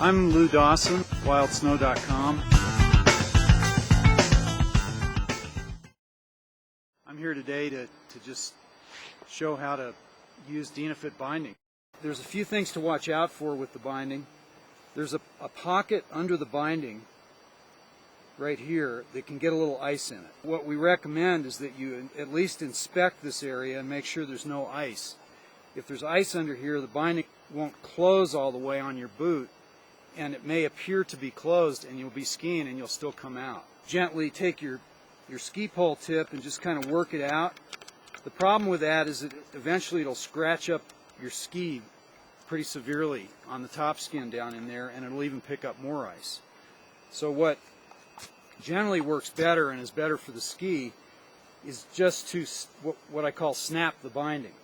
I'm Lou Dawson, wildsnow.com. I'm here today to just show how to use Dynafit binding. There's a few things to watch out for with the binding. There's a pocket under the binding right here that can get a little ice in it. What we recommend is that you at least inspect this area and make sure there's no ice. If there's ice under here, the binding won't close all the way on your boot, and it may appear to be closed and you'll be skiing and you'll still come out. Gently take your ski pole tip and just kind of work it out. The problem with that is that eventually it'll scratch up your ski pretty severely on the top skin down in there, and it'll even pick up more ice. So what generally works better and is better for the ski is just to what I call snap the binding.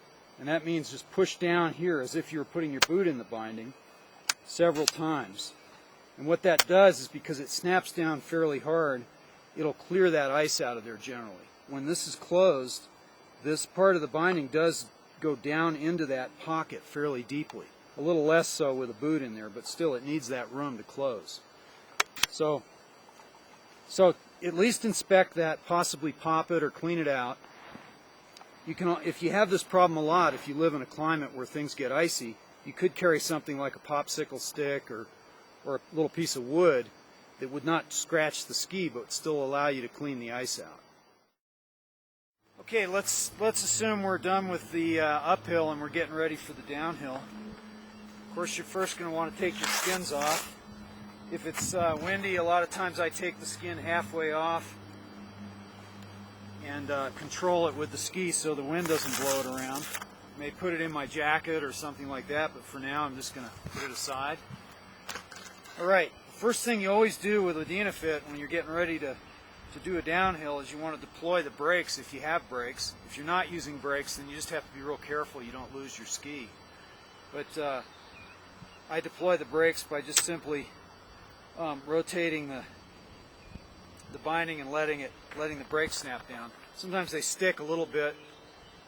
And that means just push down here as if you were putting your boot in the binding several times. And what that does is, because it snaps down fairly hard, it'll clear that ice out of there generally. When this is closed, this part of the binding does go down into that pocket fairly deeply. A little less so with a boot in there, but still it needs that room to close. So at least inspect that, possibly pop it or clean it out. You can, if you have this problem a lot, if you live in a climate where things get icy, you could carry something like a popsicle stick or a little piece of wood that would not scratch the ski but would still allow you to clean the ice out. Okay, let's assume we're done with the uphill and we're getting ready for the downhill. Of course, you're first going to want to take your skins off. If it's windy, a lot of times I take the skin halfway off and control it with the ski so the wind doesn't blow it around. I may put it in my jacket or something like that, but for now I'm just going to put it aside. Alright, first thing you always do with a Dynafit when you're getting ready to do a downhill is you want to deploy the brakes if you have brakes. If you're not using brakes, then you just have to be real careful you don't lose your ski. But I deploy the brakes by just simply rotating the binding and letting the brakes snap down. Sometimes they stick a little bit,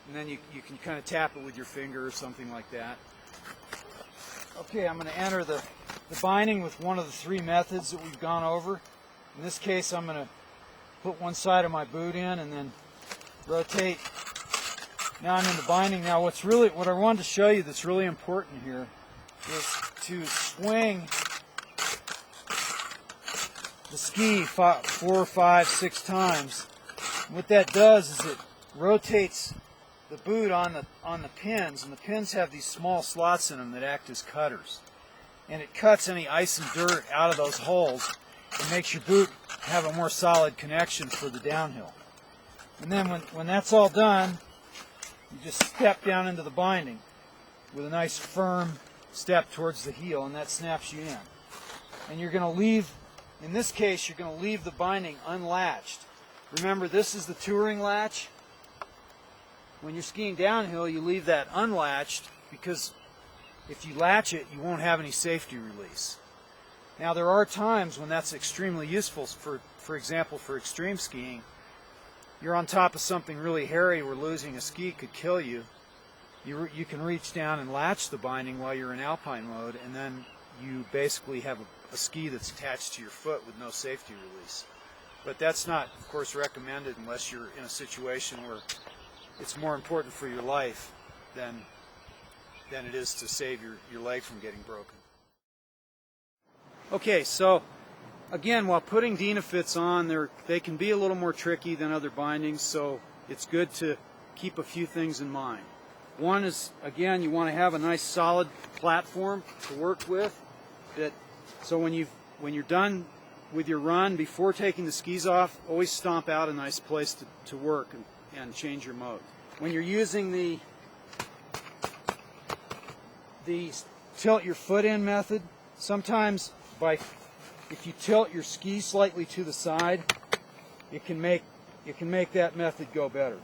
and then you can kind of tap it with your finger or something like that. Okay, I'm going to enter the binding with one of the three methods that we've gone over. In this case, I'm going to put one side of my boot in and then rotate. Now I'm in the binding. Now what I wanted to show you that's really important here is to swing the ski 4, 5, 6 times. What that does is it rotates the boot on the pins, and the pins have these small slots in them that act as cutters. And it cuts any ice and dirt out of those holes and makes your boot have a more solid connection for the downhill. And then when that's all done, you just step down into the binding with a nice firm step towards the heel, and that snaps you in. And you're going to leave, in this case, you're going to leave the binding unlatched. Remember, this is the touring latch. When you're skiing downhill, you leave that unlatched because if you latch it, you won't have any safety release. Now, there are times when that's extremely useful. For example, for extreme skiing, you're on top of something really hairy where losing a ski could kill you. You can reach down and latch the binding while you're in alpine mode, and then you basically have a ski that's attached to your foot with no safety release. But that's not, of course, recommended unless you're in a situation where it's more important for your life than it is to save your leg from getting broken. Okay, so again, while putting Dynafits on, they can be a little more tricky than other bindings, so it's good to keep a few things in mind. One is, again, you want to have a nice solid platform to work with. So when you're done with your run, before taking the skis off, always stomp out a nice place to work and change your mode. When you're using the tilt your foot in method, sometimes if you tilt your ski slightly to the side, it can make that method go better.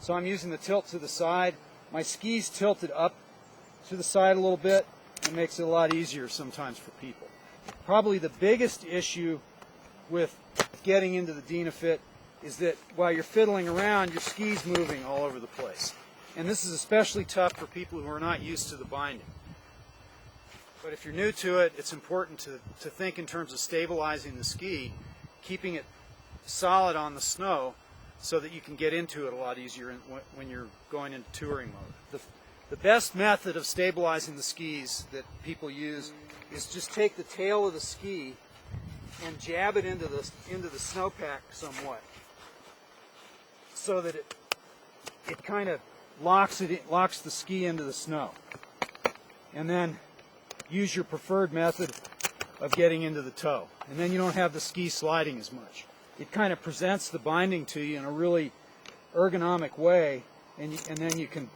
So I'm using the tilt to the side. My ski's tilted up to the side a little bit. It makes it a lot easier sometimes for people. Probably the biggest issue with getting into the Dynafit is that while you're fiddling around, your ski's moving all over the place. And this is especially tough for people who are not used to the binding. But if you're new to it, it's important to think in terms of stabilizing the ski, keeping it solid on the snow so that you can get into it a lot easier when you're going into touring mode. The best method of stabilizing the skis that people use is just take the tail of the ski and jab it into the snowpack somewhat, so that it kind of locks the ski into the snow. And then use your preferred method of getting into the toe. And then you don't have the ski sliding as much. It kind of presents the binding to you in a really ergonomic way, and then you can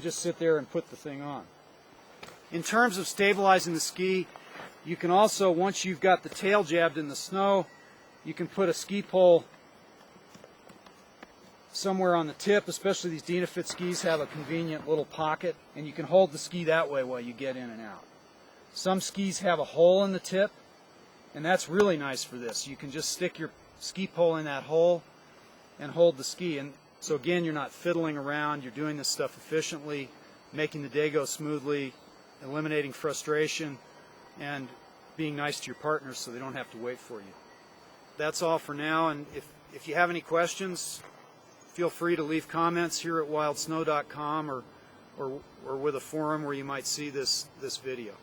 just sit there and put the thing on. In terms of stabilizing the ski, you can also, once you've got the tail jabbed in the snow, you can put a ski pole somewhere on the tip. Especially these Dynafit skis have a convenient little pocket, and you can hold the ski that way while you get in and out. Some skis have a hole in the tip, and that's really nice for this. You can just stick your ski pole in that hole and hold the ski. And so again, you're not fiddling around, you're doing this stuff efficiently, making the day go smoothly, eliminating frustration, and being nice to your partners so they don't have to wait for you. That's all for now, and if you have any questions, feel free to leave comments here at wildsnow.com or with a forum where you might see this video.